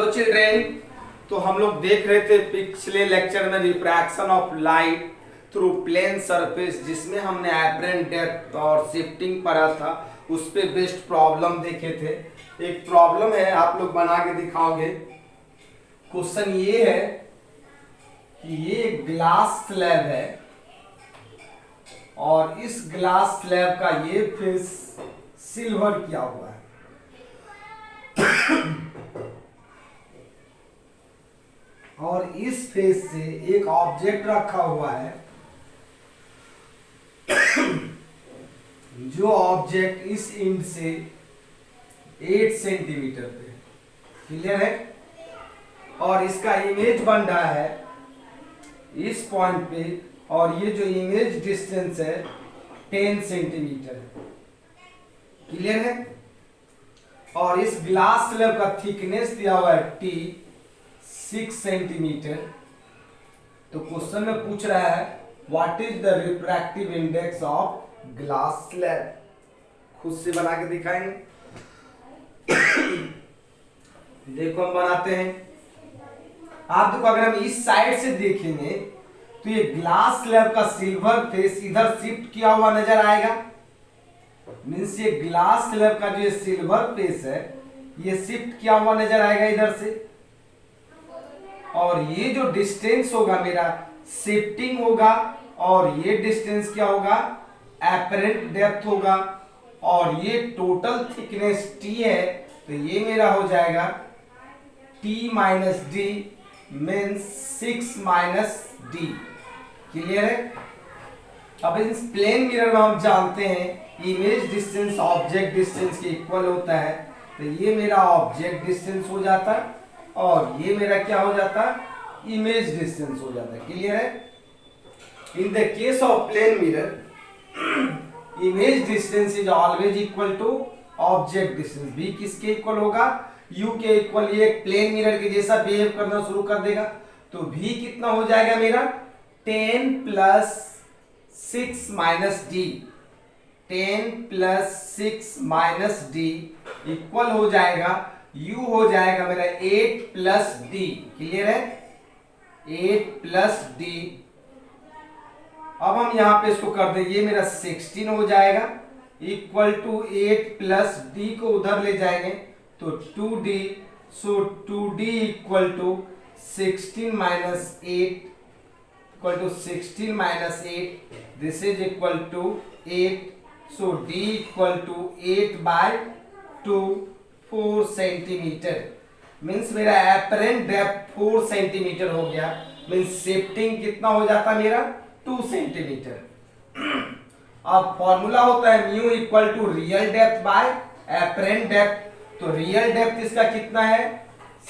Hello children. तो हम लोग देख रहे थे पिछले लेक्चर में refraction of light through plane surface, जिसमें हमने एपरेंट डेप्थ और शिफ्टिंग पढ़ा था। उस पे बेस्ड प्रॉब्लम देखे थे। एक प्रॉब्लम है, आप लोग बना के दिखाओगे। क्वेश्चन ये है कि ये ग्लास स्लैब है और इस ग्लास स्लैब का ये फेस सिल्वर किया हुआ है। और इस फेस से एक ऑब्जेक्ट रखा हुआ है जो ऑब्जेक्ट इस इंड से 8 सेंटीमीटर पे, क्लियर है। और इसका इमेज बन रहा है इस पॉइंट पे, और ये जो इमेज डिस्टेंस है 10 सेंटीमीटर, क्लियर है। और इस ग्लास स्लैब का थिकनेस दिया हुआ है T 6 सेंटीमीटर। तो क्वेश्चन में पूछ रहा है what is the refractive index of glass slab. खुद से बना के दिखाएंगे। देखो हम बनाते हैं। आप देखो, अगर हम इस साइड से देखेंगे तो ये ग्लास स्लैब का सिल्वर फेस इधर शिफ्ट किया हुआ नजर आएगा। मीन्स ये ग्लास स्लैब का जो सिल्वर फेस है ये शिफ्ट किया हुआ नजर आएगा इधर से। और ये जो डिस्टेंस होगा मेरा शिफ्टिंग होगा, और ये डिस्टेंस क्या होगा, एपरेंट डेप्थ होगा। और ये टोटल थिकनेस T है, तो ये मेरा हो जाएगा T minus D means 6 minus D, clear है। अब इस प्लेन मिरर में हम जानते हैं इमेज डिस्टेंस ऑब्जेक्ट डिस्टेंस के इक्वल होता है। तो ये मेरा ऑब्जेक्ट डिस्टेंस हो जाता है और ये मेरा क्या हो जाता है, इमेज डिस्टेंस हो जाता है, क्लियर है। In the case of plane mirror image distance is always equal to object distance. भी किसके इक्वल होगा, u के इक्वल। ये एक प्लेन मिरर के जैसा बिहेव करना शुरू कर देगा। तो v कितना हो जाएगा मेरा 10 plus 6 minus D, 10 plus 6 minus D equal हो जाएगा, u हो जाएगा मेरा 8 प्लस डी, क्लियर है, 8 प्लस डी। अब हम यहां पे इसको कर देंगे, ये मेरा 16 हो जाएगा इक्वल टू 8 प्लस डी को उधर ले जाएंगे तो 2d। So 2d equal to 16 minus 8 equal to 16 minus 8, this is equal to 8। So d equal to 8 by 2, 4 centimetre. Means मेरा एपरेंट डेप्थ 4 सेंटीमीटर हो गया। मीन्स शिफ्टिंग कितना हो जाता मेरा 2 सेंटीमीटर। अब फॉर्मूला होता है mu equal to real depth by apparent depth. तो रियल डेप्थ इसका कितना है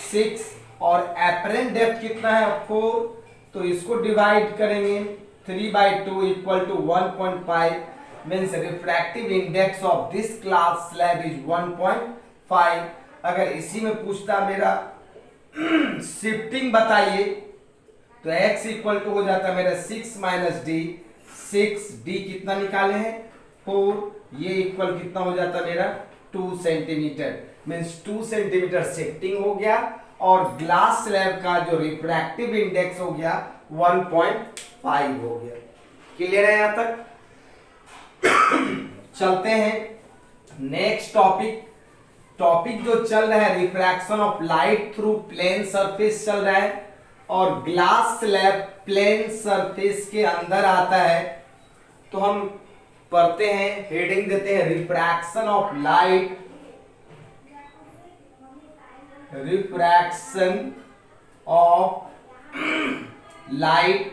6 और एपरेंट डेप्थ कितना है 4। तो इसको डिवाइड करेंगे 3 by 2 equal to 1.5। Means refractive index of this glass slab is 1.5। अगर इसी में पूछता मेरा शिफ्टिंग बताइए तो x इक्वल टू हो जाता मेरा 6 माइनस डी, 6d कितना निकाले हैं 4, ये इक्वल कितना हो जाता मेरा 2 सेंटीमीटर। मीन्स 2 सेंटीमीटर शिफ्टिंग हो गया और ग्लास स्लैब का जो रिफ्रैक्टिव इंडेक्स हो गया 1.5 हो गया, क्लियर है यहां तक। चलते हैं नेक्स्ट टॉपिक। टॉपिक जो चल रहा है refraction of light through plane surface चल रहा है, और ग्लास स्लैब प्लेन सरफेस के अंदर आता है। तो हम पढ़ते हैं, हेडिंग देते हैं refraction of light, refraction of light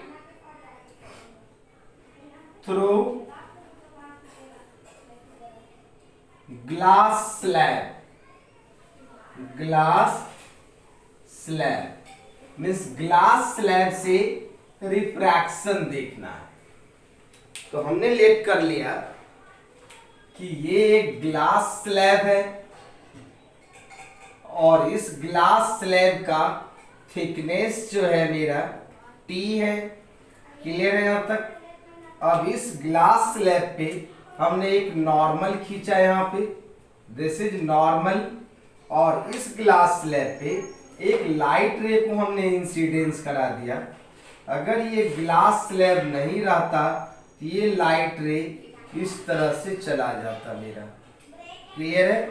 through glass slab. Glass slab means glass slab से रिफ्रैक्शन देखना है। तो हमने लेट कर लिया कि ये एक ग्लास स्लैब है और इस ग्लास स्लैब का थिकनेस जो है मेरा T है, क्लियर है यहां तक। अब इस ग्लास स्लैब पे हमने एक नॉर्मल खींचा यहां पे, दिस इज नॉर्मल। और इस ग्लास स्लैब पे एक लाइट रे को हमने इंसिडेंस करा दिया, अगर ये ग्लास स्लैब नहीं रहता तो ये लाइट रे इस तरह से चला जाता मेरा। क्लियर है?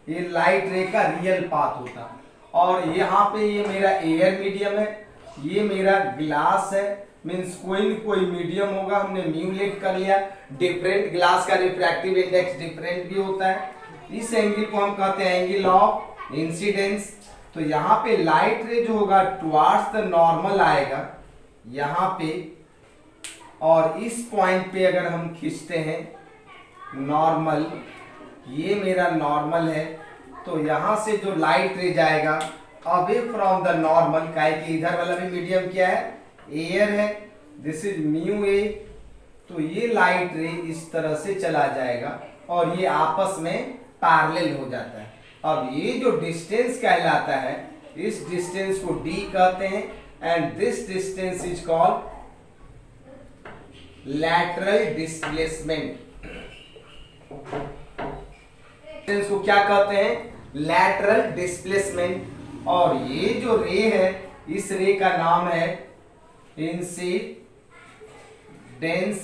ये लाइट रे का रियल पाथ होता। और यहाँ पे ये मेरा एयर मीडियम है, ये मेरा ग्लास है, मीन्स कोई न कोई मीडियम होगा, हमने म्यूलेट कर लिया। डिफरेंट ग्लास का रिफ्रैक्टिव इंडेक्स डिफरेंट भी होता है। इस एंगल को हम कहते हैं एंगल ऑफ इंसिडेंस। तो यहाँ पे लाइट रे जो होगा टुवार्ड्स द नॉर्मल आएगा यहाँ पे, और इस पॉइंट पे अगर हम खींचते हैं नॉर्मल, ये मेरा नॉर्मल है, तो यहाँ से जो लाइट रे जाएगा अवे फ्रॉम द नॉर्मल, काहे कि इधर वाला भी मीडियम क्या है, एयर है, दिस इज म्यू ए, तो ये लाइट रे इस तरह से चला जाएगा और ये आपस में पैरेलल हो जाता है। अब ये जो डिस्टेंस कहलाता है, इस डिस्टेंस को d कहते हैं, and this distance is called lateral displacement. Distance को क्या कहते हैं, लैटरल डिस्प्लेसमेंट। और ये जो रे है, इस रे का नाम है इंसिडेंस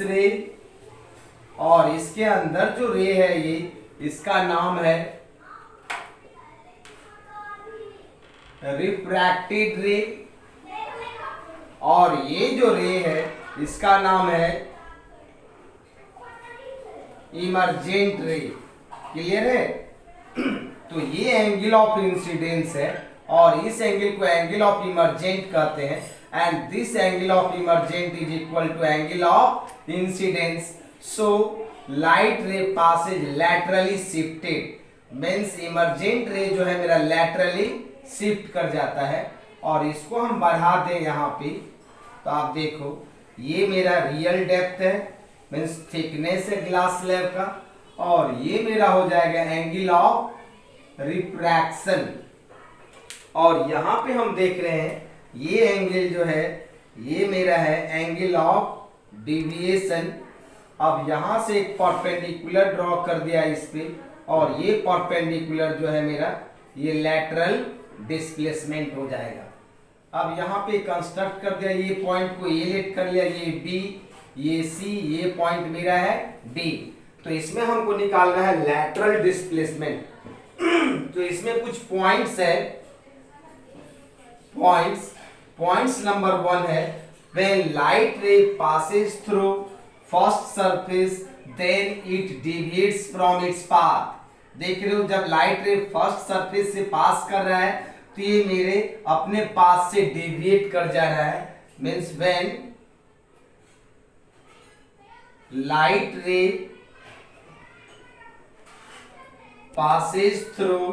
रे, और इसके अंदर जो रे है ये, इसका नाम है रिफ्रैक्टेड रे, और ये जो रे है इसका नाम है इमर्जेंट रे। क्लियर है? तो ये एंगल ऑफ इंसिडेंस है और इस एंगल को एंगल ऑफ इमर्जेंट कहते हैं, and this angle of emergent is equal to angle of incidence. So light ray passes laterally shifted, means emergent ray जो है मेरा लैटरली शिफ्ट कर जाता है। और इसको हम बढ़ा दें यहाँ पे, तो आप देखो ये मेरा रियल डेप्थ है, मींस थिकनेस है ग्लास स्लैब का, और ये मेरा हो जाएगा एंगल ऑफ रिफ्रैक्शन। और यहाँ पे हम देख रहे हैं ये एंगल जो है ये मेरा है एंगल ऑफ डिविएशन। अब यहाँ से एक परपेंडिकुलर ड्रॉ कर दिया इस पे, और ये परपेंडिकुलर जो है मेरा ये लैटरल डिस्प्लेसमेंट हो जाएगा। अब यहाँ पे कंस्ट्रक्ट कर दिया, ये पॉइंट को ए लेट कर लिया, ये बी, ये सी, ये पॉइंट मेरा है डी। तो इसमें हमको निकालना है लैटरल डिस्प्लेसमेंट। तो इसमें कुछ पॉइंट्स है, पॉइंट्स नंबर 1 है when light ray passes through first surface then it deviates from its path. देख रहे हो, जब लाइट रे फर्स्ट सरफेस से पास कर रहा है तो ये मेरे अपने पास से डेविएट कर जा रहा है, मींस व्हेन लाइट रे passes through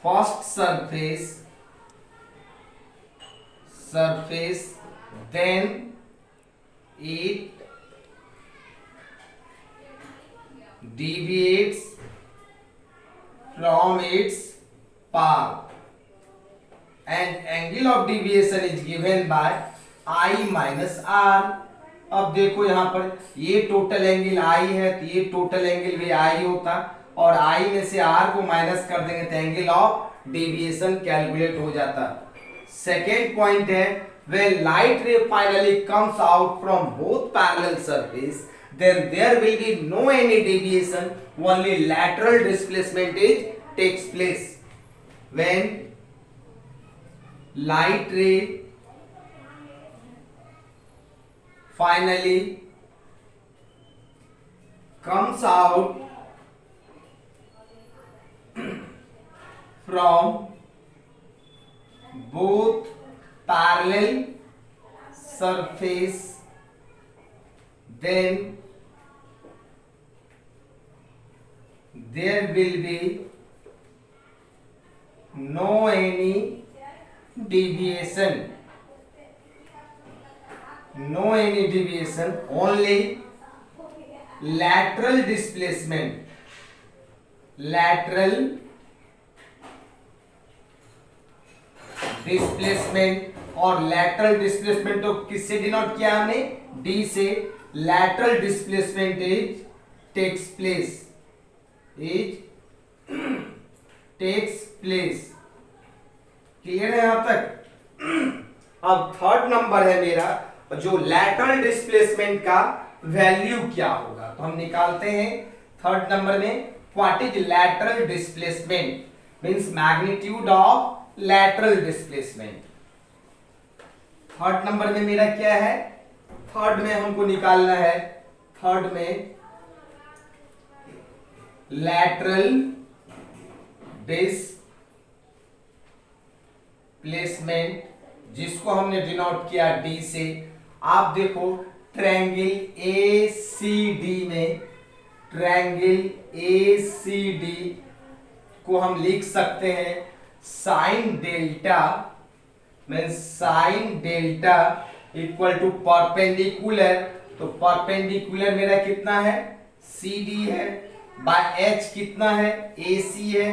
first surface then it deviates from its path and angle of deviation is given by I minus R। अब देखो यहाँ पर ये टोटल एंगल आई है, तो ये टोटल एंगल भी आई होता, और आई में से आर को माइनस कर देंगे तो एंगल ऑफ डेविएशन कैलकुलेट हो जाता। सेकेंड पॉइंट है when light ray finally comes out from both parallel surface then there will be no any deviation, only lateral displacement is takes place. When light ray finally comes out from both parallel surface then there will be no any deviation, only lateral displacement, और lateral displacement तो किससे denote किया हमने, D से। lateral displacement is takes place takes place. Clear है यहां तक? अब थर्ड नंबर है मेरा जो लैटरल डिस्प्लेसमेंट का वैल्यू क्या होगा, तो हम निकालते हैं थर्ड नंबर में। What is lateral displacement means magnitude of lateral displacement. Third number में मेरा क्या है, थर्ड में हमको निकालना है, थर्ड में लैटरल डिस्प्लेसमेंट, जिसको हमने डिनोट किया डी से। आप देखो ट्रायंगल एसीडी में, ट्रायंगल एसीडी को हम लिख सकते हैं sine delta means sine delta equal to perpendicular. तो परपेंडिकुलर मेरा कितना है, सी डी है, बाय एच कितना है, ए सी है।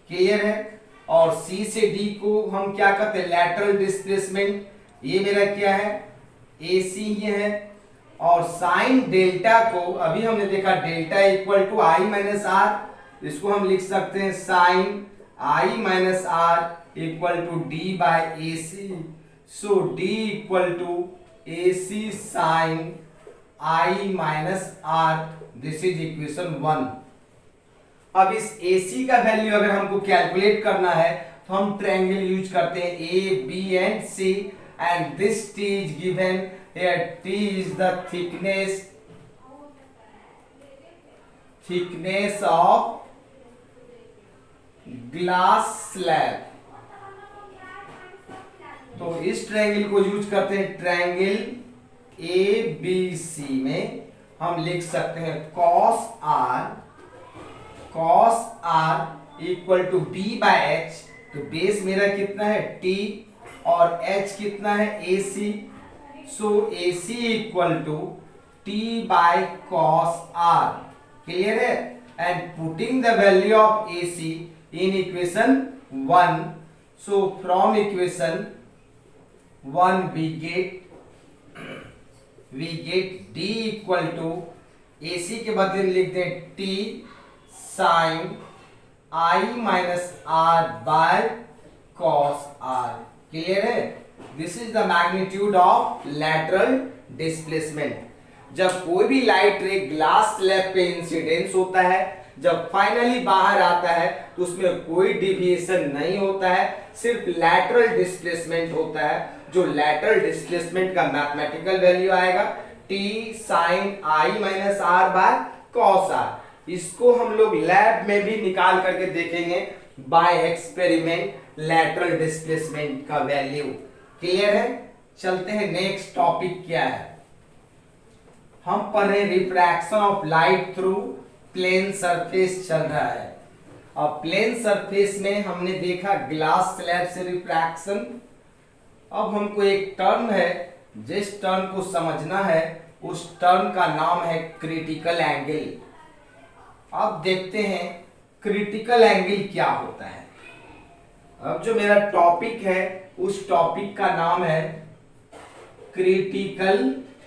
क्लियर है? और सी से डी को हम क्या कहते हैं, लैटरल डिस्प्लेसमेंट। ये मेरा क्या है, ए सी ही है। और साइन डेल्टा को अभी हमने देखा delta equal to I minus R, इसको हम लिख सकते हैं sine I minus R equal to D by A C. So D equal to A C sine I minus R, this is equation 1। अब इस AC का वैल्यू अगर हमको कैलकुलेट करना है तो हम ट्रायंगल यूज करते हैं A, B and C and this T is given here. T is the thickness of glass slab. तो इस ट्रायंगल को यूज करते हैं ट्रायंगल ABC में हम लिख सकते हैं cos r equal to b by H. तो बेस मेरा कितना है t और h कितना है AC। So AC equal to t by cos r। Clear है? And putting the value of AC in equation 1, so from equation 1 we get d equal to AC के बदले में लिख दें t sine I minus R by cos R. Clear है? This is the magnitude of lateral displacement. जब कोई भी light रे ग्लास स्लैब पे इंसिडेंस होता है, जब फाइनली बाहर आता है तो उसमें कोई डिविएशन नहीं होता है, सिर्फ लैटरल डिस्प्लेसमेंट होता है। जो लैटरल डिस्प्लेसमेंट का मैथमेटिकल वैल्यू आएगा T sine I minus R by cos R. इसको हम लोग लैब में भी निकाल करके देखेंगे बाय एक्सपेरिमेंट लैटरल डिस्प्लेसमेंट का वैल्यू। क्लियर है? चलते हैं नेक्स्ट टॉपिक क्या है। हम पढ़ रहे refraction of light through plane surface चल रहा है। और प्लेन सरफेस में हमने देखा ग्लास स्लैब से रिफ्रैक्शन। अब हमको एक टर्म है, जिस टर्म को समझना है उस टर्म का नाम है क्रिटिकल एंगल। अब देखते हैं क्रिटिकल एंगल क्या होता है। अब जो मेरा टॉपिक है उस टॉपिक का नाम है क्रिटिकल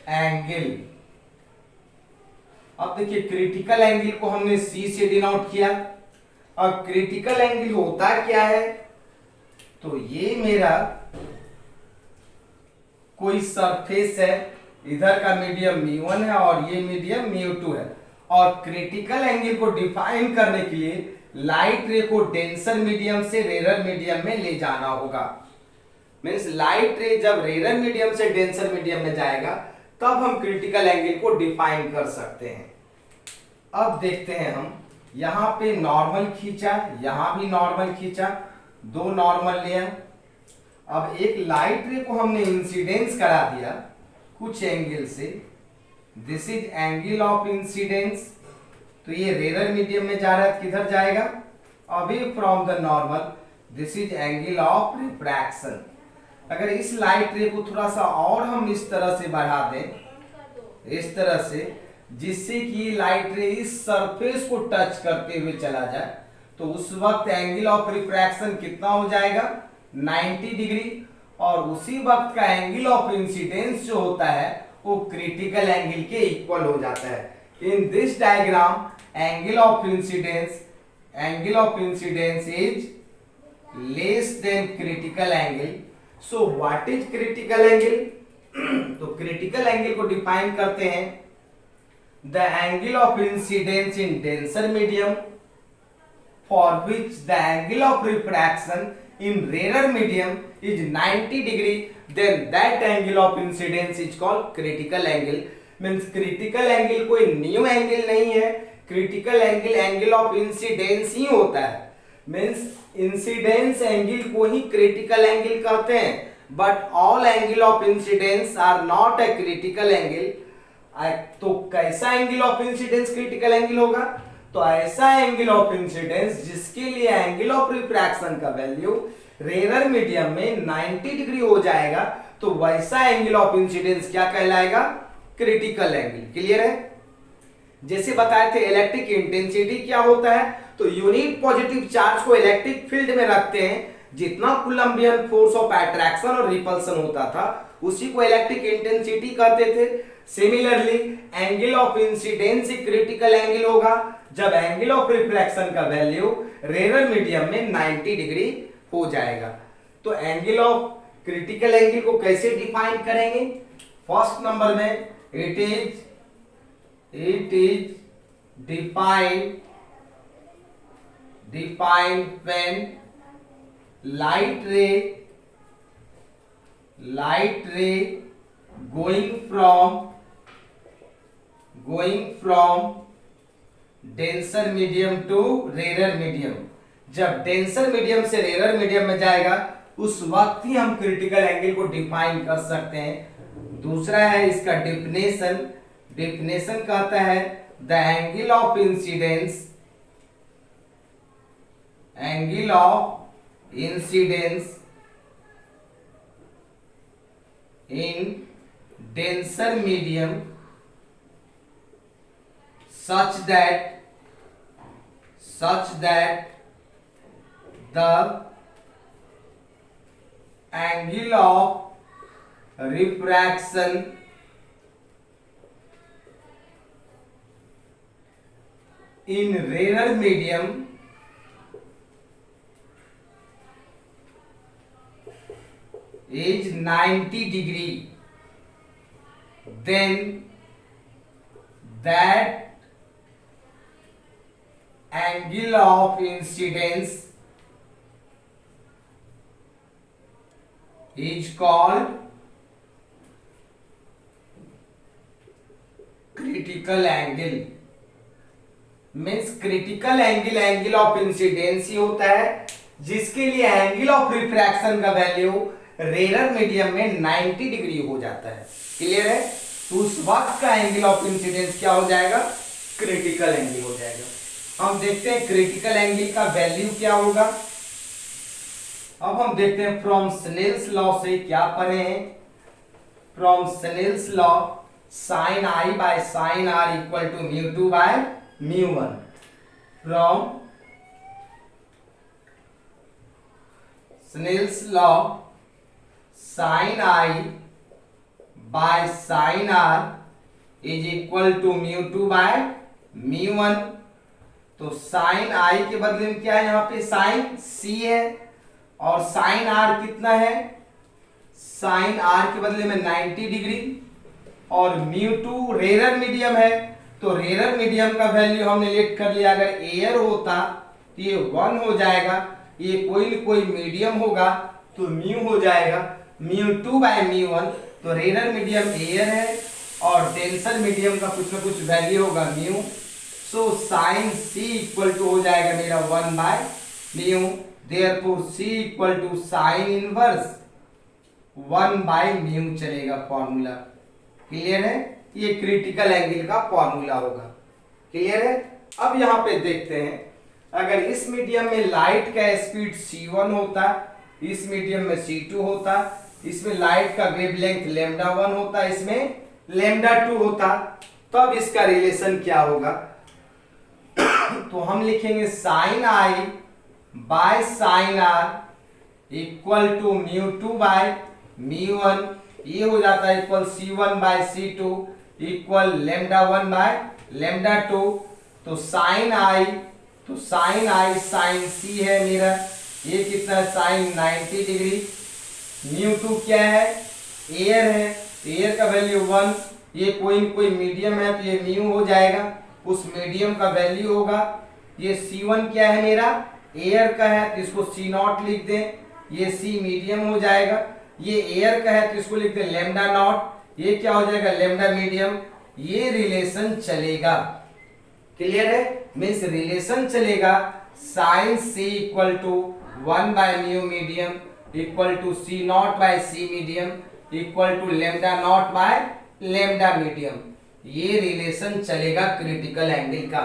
एंगल। अब देखिए क्रिटिकल एंगल को हमने C से डिनोट किया। अब क्रिटिकल एंगल होता क्या है, तो ये मेरा कोई सरफेस है, इधर का मीडियम μ1 है और ये मीडियम μ2 है। और क्रिटिकल एंगल को डिफाइन करने के लिए लाइट रे को डेंसर मीडियम से रेरर मीडियम में ले जाना होगा। मींस लाइट रे जब रेरर मीडियम से डेंसर मीडियम में जाएगा तब हम क्रिटिकल एंगल को डिफाइन कर सकते हैं। अब देखते हैं हम, यहां पे नॉर्मल खींचा, यहां भी नॉर्मल खींचा, दो नॉर्मल लिया। अब एक लाइट रे को हमने इंसिडेंस करा दिया कुछ एंगल से, this is angle of incidence. तो ये रेरर मीडियम में जा रहा है, किधर जाएगा, away from the normal, this is angle of refraction. अगर इस लाइट रे को थोड़ा सा और हम इस तरह से बढ़ा दें, इस तरह से, जिससे कि लाइट रे इस सरफेस को टच करते हुए चला जाए, तो उस वक्त एंगल ऑफ रिफ्रैक्शन कितना हो जाएगा, 90 डिग्री। और उसी वक्त का एंगल ऑफ इंसिडेंस जो होता है वो क्रिटिकल एंगल के इक्वल हो जाता है। In this diagram angle of incidence angle of incidence is less than critical angle. So what is critical angle? तो क्रिटिकल एंगल को डिफाइन करते हैं the angle of incidence in denser medium for which the angle of refraction in rarer medium is 90 degree, then that angle of incidence is called critical angle। means critical angle कोई new angle नहीं है, critical angle angle of incidence ही होता है। means incidence angle को ही critical angle कहते हैं, but all angle of incidence are not a critical angle। तो कैसा angle of incidence critical angle होगा? तो ऐसा एंगल ऑफ इंसिडेंस जिसके लिए एंगल ऑफ रिफ्रैक्शन का वैल्यू रेरर मीडियम में 90 डिग्री हो जाएगा, तो वैसा एंगल ऑफ इंसिडेंस क्या कहलाएगा? Critical angle. क्लियर है? जैसे बताए थे इलेक्ट्रिक इंटेंसिटी क्या होता है, तो यूनिट पॉजिटिव चार्ज को इलेक्ट्रिक फील्ड में रखते हैं, जितना कूलम्बियन फोर्स ऑफ अट्रैक्शन और रिपल्सन होता था उसी को इलेक्ट्रिक इंटेंसिटी कहते थे। Similarly angle of incidence critical angle होगा जब एंगल ऑफ रिफ्रैक्शन का वैल्यू रेरर मीडियम में 90 डिग्री हो जाएगा। तो एंगल ऑफ क्रिटिकल एंगल को कैसे डिफाइन करेंगे? फर्स्ट नंबर में it is defined when light ray going from denser medium to rarer medium. जब डेंसर मीडियम से रेरर मीडियम में जाएगा उस वक्त ही हम क्रिटिकल एंगल को डिफाइन कर सकते हैं। दूसरा है इसका डिफिनेशन कहता है the angle of incidence in denser medium such that the angle of refraction in rarer medium is 90 degree, then that angle of incidence is called critical angle। Means critical angle of incidence ही होता है जिसके लिए angle of refraction का value rarer medium में 90 degree हो जाता है। क्लियर है? तो उस वक्त का एंगल ऑफ इंसिडेंस क्या हो जाएगा? क्रिटिकल एंगल हो जाएगा। हम देखते हैं क्रिटिकल एंगल का वैल्यू क्या होगा। अब हम देखते हैं फ्रॉम स्नेल्स लॉ से क्या पढ़े हैं। From Snell's law sine I by sine R equal to mu two by mu one. From Snell's law sine I by sine R is equal to mu two by mu one. तो sine I के बदले में क्या है? यहाँ पे sign सी है और साइन आर कितना है? साइन आर के बदले में 90 डिग्री और म्यू टू रेरर मीडियम है, तो रेरर मीडियम का वैल्यू हमने लेट कर लिया। अगर एयर होता तो ये 1 हो जाएगा, ये कोई न कोई मीडियम होगा तो म्यू हो जाएगा mu two by mu one. तो रेरर मीडियम एयर है और डेंसर मीडियम का कुछ ना कुछ वैल्यू होगा mu. So sine C equal to हो जाएगा मेरा 1 by mu. Therefore C equal to sine inverse 1 by mu चलेगा फॉर्मूला। क्लियर है? ये क्रिटिकल एंगल का फॉर्मूला होगा। क्लियर है? अब यहाँ पे देखते हैं, अगर इस मीडियम में लाइट का स्पीड c1 होता, इस मीडियम में c2 होता, इसमें लाइट का वेवलेंथ λ1 होता, इसमें λ2 होता, तब इसका रिलेशन क्या होगा? तो हम लिखेंगे sine I by sine R equal to mu two by mu one. ये हो जाता है equal c1 bye c2 equal λ1 bye λ2। तो साइन आई तो साइन आई साइन सी है मेरा, ये कितना है साइन 90 डिग्री। म्यू टू क्या है, एयर है, एयर का वैल्यू 1, ये कोई मीडियम है तो ये म्यू हो जाएगा, उस मीडियम का वैल्यू होगा। ये C1 क्या है मेरा, एयर का है तो इसको C0 लिख दें, ये C मीडियम हो जाएगा। ये एयर का है तो इसको लिख दें लैम्डा नॉट, ये क्या हो जाएगा लैम्डा मीडियम। ये रिलेशन चलेगा, क्लियर है, मीन्स रिलेशन चलेगा sine C equal to 1 by mu medium equal to C0 by C medium equal to lambda naught by lambda medium. ये रिलेशन चलेगा क्रिटिकल एंगल का,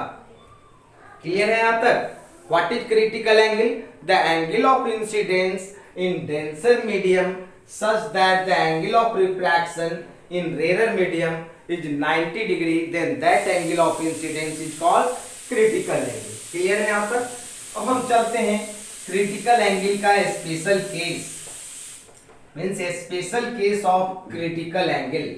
क्लियर है यहां तक। What is critical angle, the angle of incidence in denser medium such that the angle of refraction in rarer medium is 90 degree, then that angle of incidence is called critical angle। Clear है यहाँ पर। अब हम चलते हैं critical angle का special case, means special case of critical angle.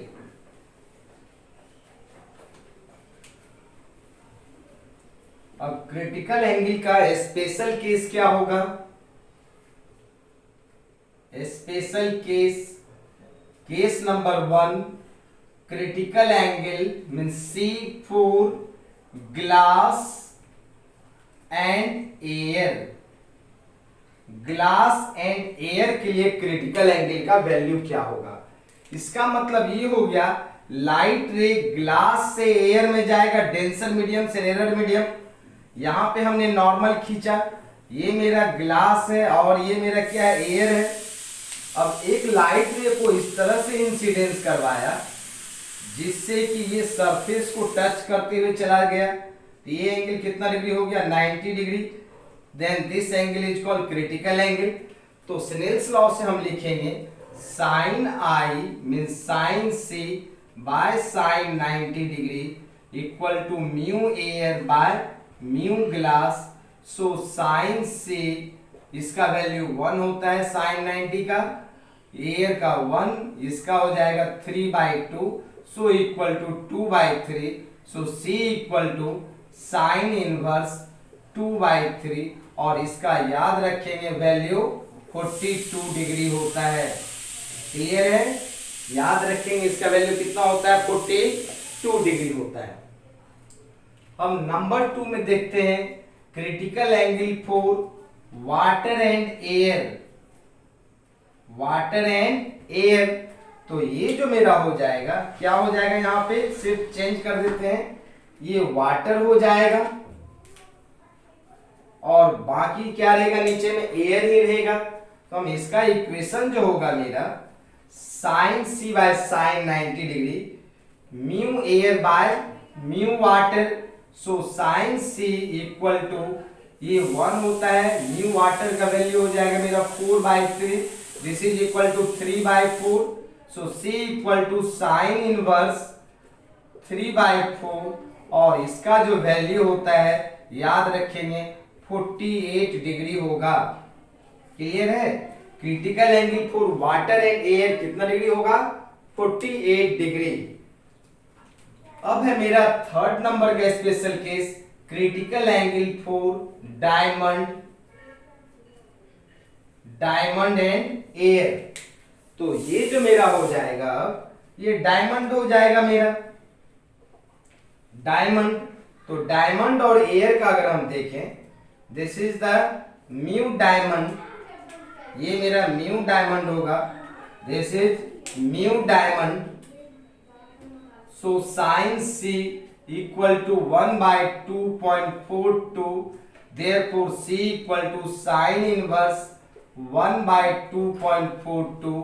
अब critical angle का स्पेशल केस क्या होगा, special case, case number 1, critical angle means C for glass and air. Glass and air के लिए क्रिटिकल एंगल का value क्या होगा, इसका मतलब ये हो गया लाइट रे ग्लास से एयर में जाएगा, डेंसर मीडियम से रेयर मीडियम। यहां पे हमने नॉर्मल खींचा, ये मेरा ग्लास है और ये मेरा क्या है, एयर है। अब एक लाइट रे को इस तरह से इंसिडेंस करवाया जिससे कि ये सरफेस को टच करते हुए चला गया, तो ये एंगल कितना डिग्री हो गया 90 degree, then this angle is called critical angle. तो स्नेल्स लॉ से हम लिखेंगे sine I mean sine C by sine 90 degree equal to mu air by mu glass. So sine C इसका वैल्यू 1 होता है साइन 90 का, एयर का 1, इसका हो जाएगा 3/2, so equal to 2/3। So C equal to sine inverse 2/3 और इसका याद रखेंगे वैल्यू 42 डिग्री होता है, क्लियर है, याद रखेंगे इसका वैल्यू कितना होता है 42 डिग्री होता है। हम नंबर 2 में देखते हैं critical angle for water and air. Water and air, तो ये जो मेरा हो जाएगा क्या हो जाएगा, यहां पे सिर्फ चेंज कर देते हैं, ये वाटर हो जाएगा और बाकी क्या रहेगा नीचे में एयर ही रहेगा। तो हम इसका इक्वेशन जो होगा मेरा sine C by sine 90 degree mu air by mu water. So sine C equal to ये 1 होता है, म्यू वाटर का वैल्यू हो जाएगा मेरा 4/3, this is equal to 3/4। So C equal to sine inverse 3/4 और इसका जो वैल्यू होता है याद रखेंगे 48 डिग्री होगा, क्लियर है। Critical angle for water and air कितना डिग्री होगा 48 डिग्री। अब है मेरा थर्ड नंबर का special case critical angle for diamond, diamond and air. तो ये जो मेरा हो जाएगा, अब ये डायमंड हो जाएगा मेरा डायमंड। तो डायमंड और एयर का अगर हम देखें, this is the mu diamond, ये मेरा म्यू डायमंड होगा, this is mu diamond. So sine C equal to 1/2.42, therefore C equal to sine inverse 1/2.42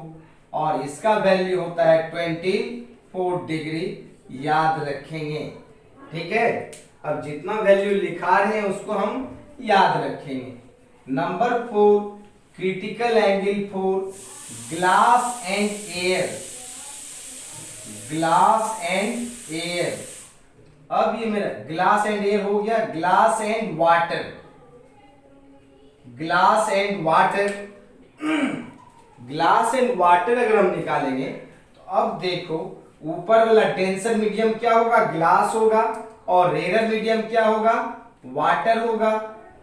और इसका वैल्यू होता है 24 डिग्री, याद रखेंगे, ठीक है। अब जितना वैल्यू लिखा रहे हैं उसको हम याद रखेंगे। Number 4 critical angle for glass and air, glass and air. अब ये मेरा ग्लास एंड एयर हो गया, glass and water, glass and water. Glass and water अगर हम निकालेंगे तो अब देखो ऊपर वाला डेंसर मीडियम क्या होगा, ग्लास होगा, और रेयर मीडियम क्या होगा, वाटर होगा।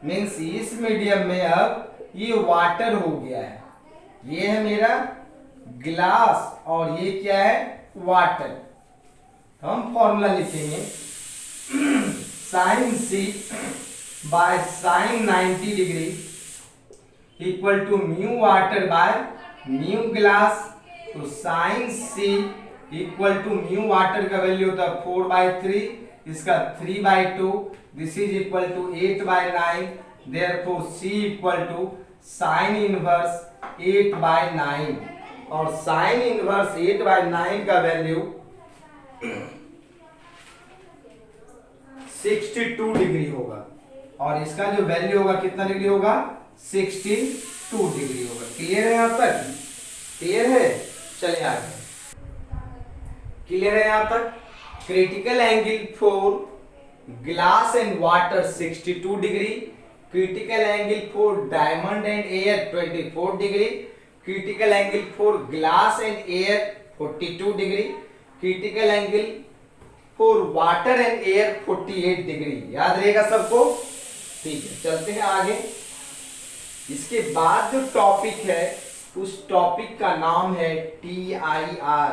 मीन्स इस मीडियम में अब ये वाटर हो गया है, ये है मेरा ग्लास और ये क्या है वाटर। हम फॉर्मूला लिखेंगे sine C by sine 90 degree equal to mu water by mu glass. तो sine C equal to mu water का वैल्यू होता है 4/3, इसका 3/2, this is equal to 8/9, therefore C equal to sine inverse 8/9 और sign inverse 8/9 का value 62 degree होगा और इसका जो वैल्यू होगा कितना डिग्री होगा 62 डिग्री होगा। क्लियर है यहां तक? क्लियर है? चलिए आगे। क्लियर है यहां तक? Critical angle for glass and water 62 degree, critical angle for diamond and air 24 degree, critical angle for glass and air 42 degree, critical angle for water and air 48 degree. याद रहेगा सबको? ठीक है, चलते हैं आगे। इसके बाद जो टॉपिक है उस टॉपिक का नाम है TIR।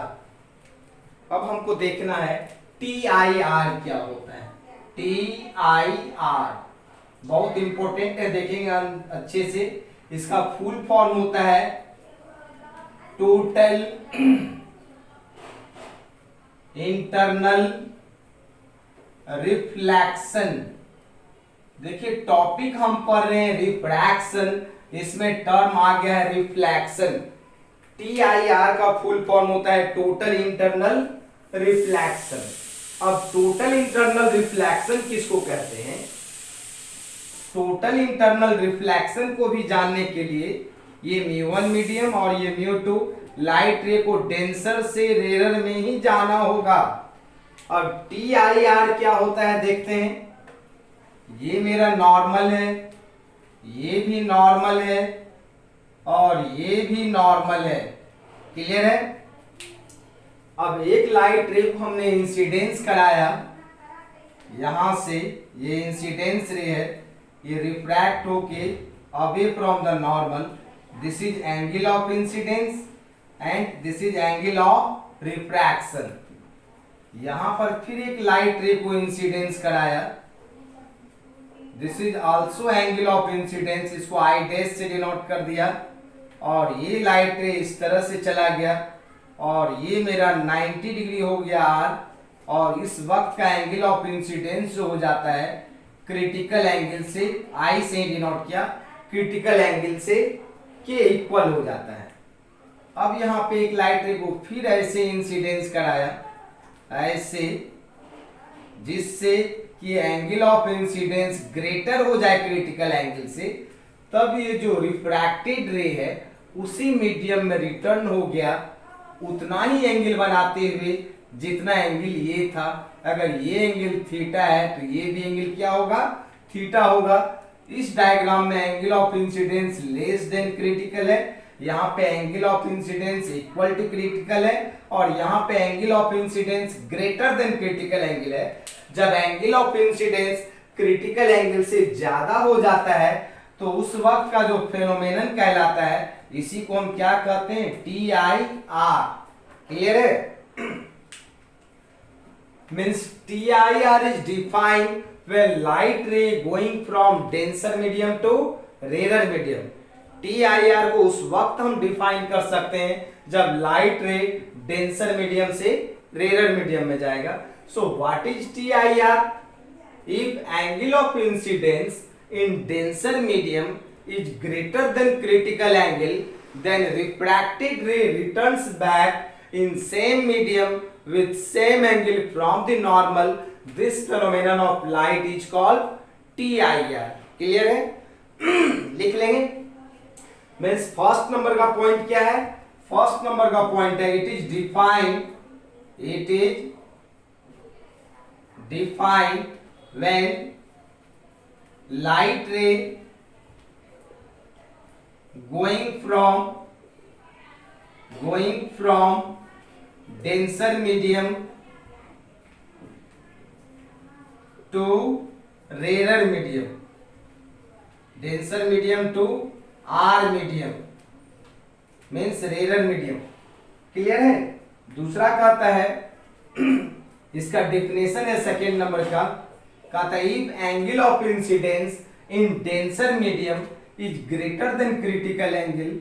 अब हमको देखना है TIR क्या होता है। TIR बहुत इंपॉर्टेंट है, देखेंगे अच्छे से। इसका फुल फॉर्म होता है टोटल इंटरनल रिफ्लेक्शन। देखिए टॉपिक हम पढ़ रहे हैं रिफ्रैक्शन, इसमें टर्म आ गया है रिफ्लेक्शन। TIR का फुल फॉर्म होता है टोटल इंटरनल रिफ्लेक्शन। अब टोटल इंटरनल रिफ्लेक्शन किसको कहते हैं? टोटल इंटरनल रिफ्लेक्शन को भी जानने के लिए ये म्यू1 मीडियम और ये म्यू2 लाइट रे को डेंसर से रेयर में ही जाना होगा। अब TIR क्या होता है देखते हैं। ये मेरा नॉर्मल है, ये भी नॉर्मल है और ये भी नॉर्मल है। क्लियर है? अब एक लाइट रे को हमने इंसिडेंस कराया यहां से, ये इंसिडेंस रे है, ये रिफ्रैक्ट होके away from the normal, this is angle of incidence and this is angle of refraction. यहां पर फिर एक लाइट रे को इंसिडेंस कराया, this is also angle of incidence, इसको आई डैश से डिनोट कर दिया और ये लाइट रे इस तरह से चला गया और ये मेरा 90 डिग्री हो गया आर और इस वक्त का एंगल ऑफ इंसिडेंस जो हो जाता है क्रिटिकल एंगल से, आई से डिनोट किया, क्रिटिकल एंगल से के इक्वल हो जाता है। अब यहाँ पे एक लाइट रे को फिर ऐसे इंसिडेंस कराया, ऐसे, जिससे कि एंगल ऑफ इंसिडेंस ग्रेटर हो जाए क्रिटिकल एंगल से, तब ये जो रिफ्रैक्टेड रे है उसी मीडियम में रिटर्न हो गया उतना ही एंगल बनाते हुए जितना एंगल ये था। अगर ये एंगल थीटा है तो ये भी एंगल क्या होगा? थीटा होगा। इस डायग्राम में angle of incidence less than critical है, यहाँ पे angle of incidence equal to critical है और यहाँ पे angle of incidence greater than critical angle है। जब angle of incidence critical angle से ज्यादा हो जाता है तो उस वक्त का जो फेनोमेनन कहलाता है, इसी को हम क्या कहते हैं? TIR। क्लियर है? Means TIR is defined when light ray going from denser medium to rarer medium। TIR को उस वक्त हम डिफाइन कर सकते हैं जब लाइट रे डेंसर मीडियम से रेयर मीडियम में जाएगा। So what is TIR? If angle of incidence in denser medium is greater than critical angle, then refracted ray returns back in same medium with same angle from the normal. This phenomenon of light is called TIR। Clear है? लिख लेंगे। Means first number का point क्या है? First number का point है it is defined when light ray going from denser medium to rarer medium denser medium to R medium means rare medium. Clear है। दूसरा कहता है इसका डेफिनेशन है सेकेंड नंबर का, कहता है if angle of incidence in denser medium is greater than critical angle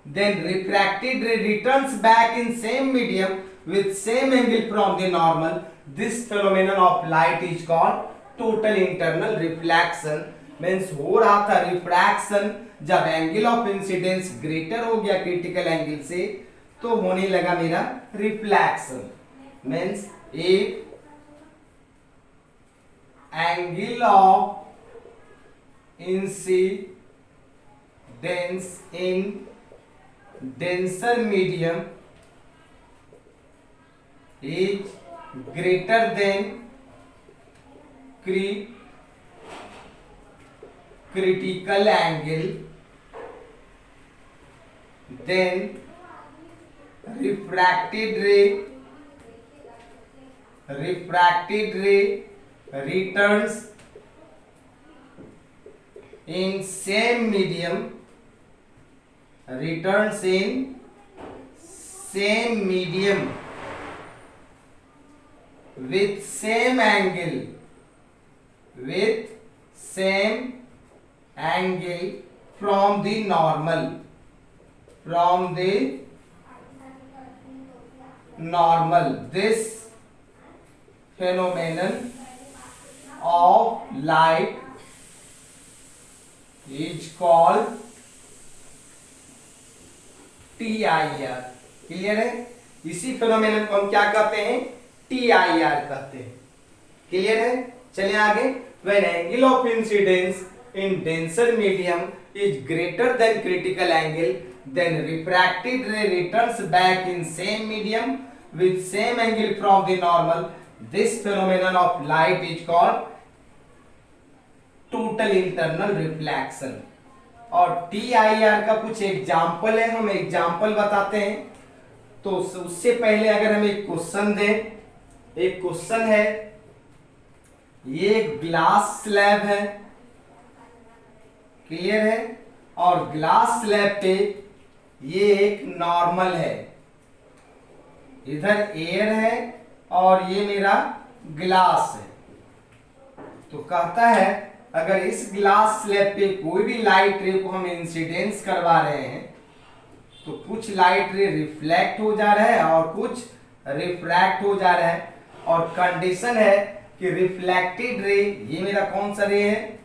then refracted ray returns back in same medium with same angle from the normal. This phenomenon of light is called total internal reflection. Means हो रहा था refraction, जब angle of incidence greater हो गया critical angle से तो होने लगा मेरा reflection. Means if angle of incidence in denser medium is greater than critical angle, then refracted ray returns in same medium with same angle from the normal. This phenomenon of light is called TIR। Clear है। इसी phenomenon को हम क्या कहते हैं, TIR कहते हैं। Clear है। चलिए आगे। When angle of incidence in denser medium is greater than critical angle, then refracted ray returns back in same medium with same angle from the normal. This phenomenon of light is called total internal reflection। और TIR का कुछ example है, हम example बताते हैं। तो उससे पहले अगर हम एक क्वेश्चन दें, एक क्वेश्चन है, ये ग्लास स्लैब है, क्लियर है, और ग्लास स्लैब पे ये एक नॉर्मल है, इधर एयर है और ये मेरा ग्लास है। तो कहता है अगर इस ग्लास स्लैब पे कोई भी लाइट रे को हम इंसिडेंस करवा रहे हैं तो कुछ लाइट रे रिफ्लेक्ट हो जा रहा है और कुछ रिफ्रैक्ट हो जा रहा है। और कंडीशन है कि रिफ्लेक्टेड रे, ये मेरा कौन सा रे है,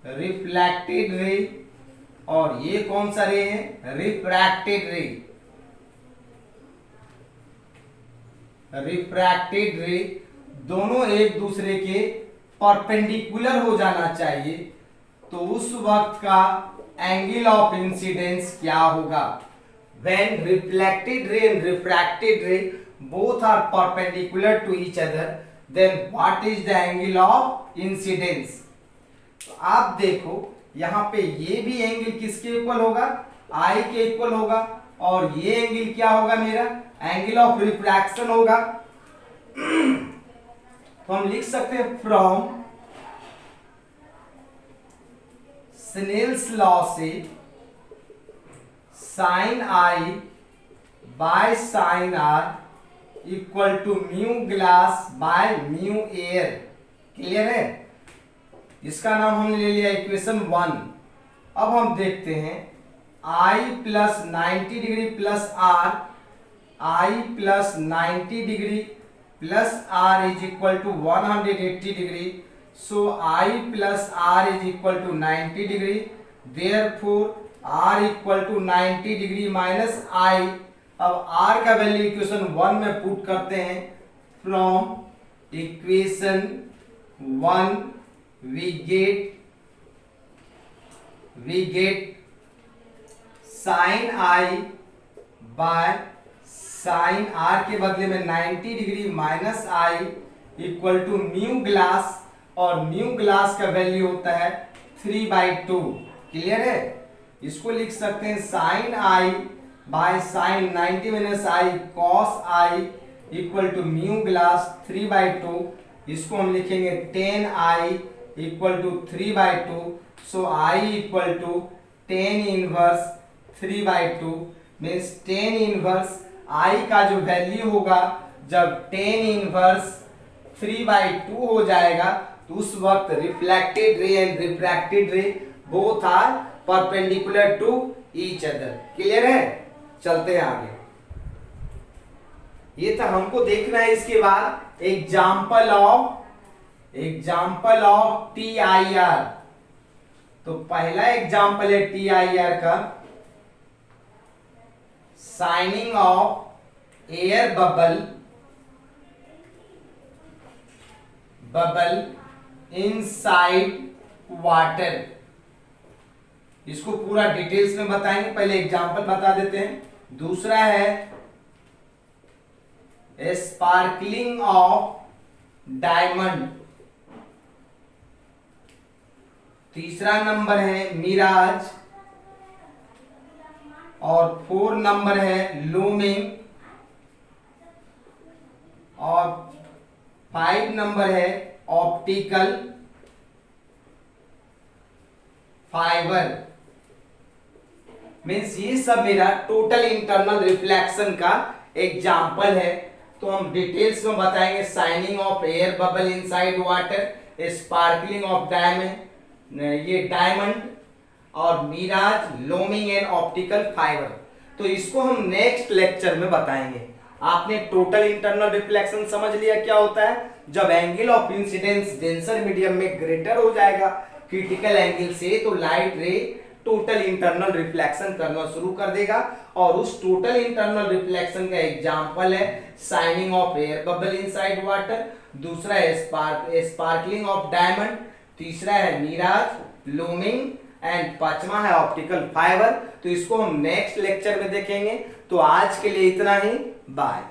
रिफ्लेक्टेड रे, और ये कौन सा रे है, रिफ्रैक्टेड रे। रिफ्रैक्टेड रे दोनों एक दूसरे के परपेंडिकुलर हो जाना चाहिए, तो उस वक्त का एंगल ऑफ इंसिडेंस क्या होगा। When reflected ray and refracted ray both are perpendicular to each other, then what is the angle of incidence। तो आप देखो यहाँ पे ये भी एंगल किसके इक्वल होगा, I के इक्वल होगा, और ये एंगल क्या होगा, मेरा एंगल ऑफ रिफ्रैक्शन होगा। तो हम लिख सकते हैं फ्रॉम स्नेल्स लॉ से sine I by sine R equal to mu glass by mu air. Clear है। इसका नाम हमने ले लिया इक्वेशन 1। अब हम देखते हैं I plus 90 degree plus R, I plus 90 degree plus R is equal to 180 degree. So I plus R is equal to 90 degree. Therefore R equal to 90 degree minus I। अब R का value equation 1 में put करते हैं। From equation 1 we get sine I by sine R के बदले में 90 degree minus I equal to mu glass, और mu glass का वैल्यू होता है 3/2। क्लियर है। इसको लिख सकते हैं sine I by sine 90 minus I cos I equal to mu glass 3/2। इसको हम लिखेंगे 10i equal to 3/2, so i equal to 10 inverse 3/2 means 10 inverse i का जो वैल्यू होगा जब 10 इनवर्स 3/2 हो जाएगा तो उस वक्त reflected ray and refracted ray both are perpendicular to each other. Clear है? चलते हैं आगे। ये तो हमको देखना है। इसके बाद example of T I R. तो पहला एग्जाम्पल है टी आई आर का, signing off air bubble inside water. इसको पूरा डिटेल्स में बताएंगे, पहले एग्जांपल बता देते हैं। दूसरा है स्पार्कलिंग ऑफ डायमंड। तीसरा नंबर है मिराज और 4 नंबर है लूमिंग और 5 नंबर है ऑप्टिकल फाइबर। मीन्स ये सब मेरा टोटल इंटरनल रिफ्लेक्शन का एग्जाम्पल है। तो हम डिटेल्स में बताएंगे, signing off air bubble inside water, sparkling of diamond, ये डायमंड और मिराज, लोमिंग एंड ऑप्टिकल फाइबर। तो इसको हम नेक्स्ट लेक्चर में बताएंगे। आपने टोटल इंटरनल रिफ्लेक्शन समझ लिया क्या होता है। जब angle of incidence denser medium में ग्रेटर हो जाएगा क्रिटिकल एंगल से, तो लाइट रे टोटल इंटरनल रिफ्लेक्शन करना शुरू कर देगा। और उस टोटल इंटरनल रिफ्लेक्शन का एग्जांपल है signing off air bubble inside water, दूसरा है स्पार्कलिंग ऑफ डायमंड, तीसरा है मिराज, लूमिंग एंड पांचवा है ऑप्टिकल फाइबर। तो इसको हम नेक्स्ट लेक्चर में देखेंगे। तो आज के लिए इतना ही, बाय।